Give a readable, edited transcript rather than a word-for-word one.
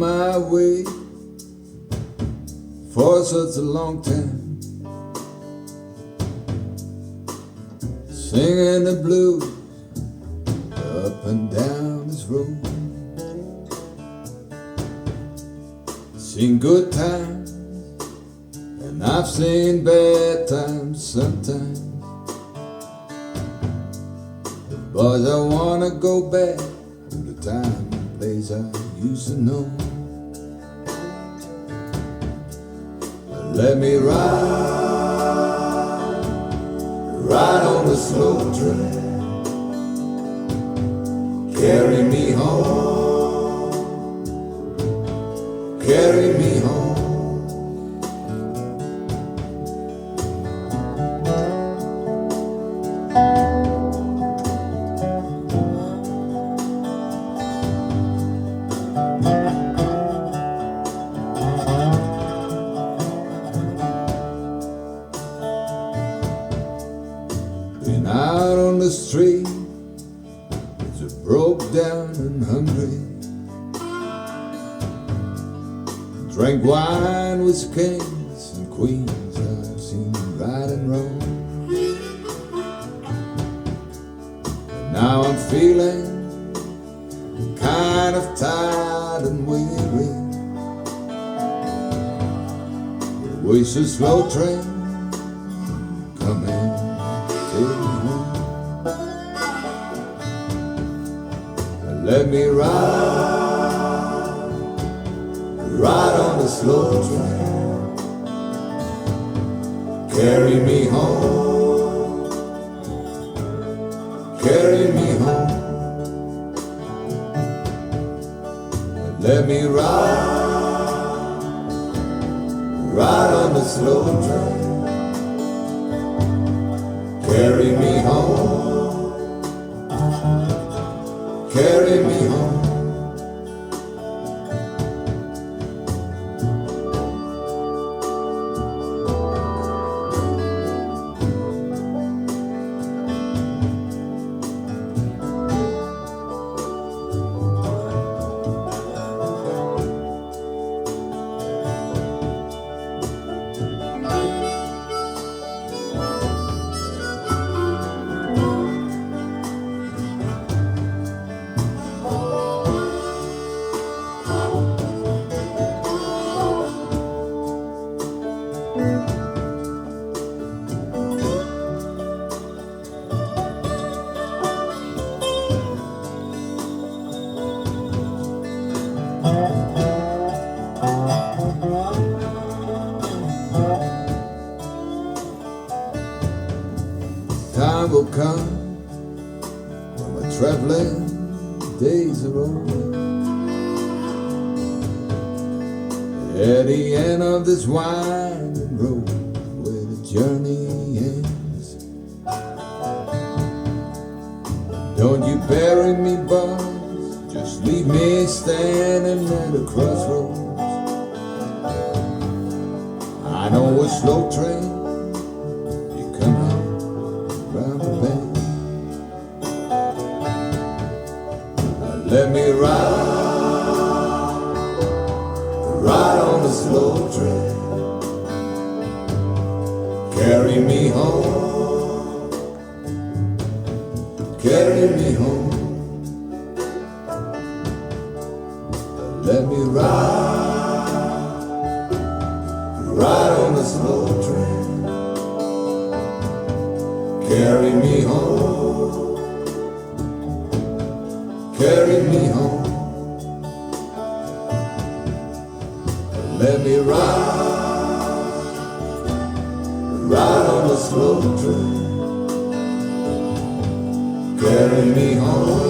my way for such a long time, singing the blues up and down this road. Seen good times and I've seen bad times sometimes, but I wanna go back to the time and place I used to know. Let me ride on the slow train, carry me home, carry me home. Been out on the street, so broke down and hungry. Drank wine with kings and queens, I've seen right and wrong. And now I'm feeling kind of tired and weary. The waste of slow train coming. Let me ride on the slow train, carry me home, carry me home. Let me ride on the slow train, carry me home, carry me home. Time will come when my traveling days are over. At the end of this winding road where the journey ends, don't you bury me, boss, just leave me standing at a crossroads. I know a slow train, you come out round the bend. Let me ride on the slow train, carry me home, carry me home. Let me ride on the slow train, carry me home, carry me home. Let me ride on the slow train, carry me home,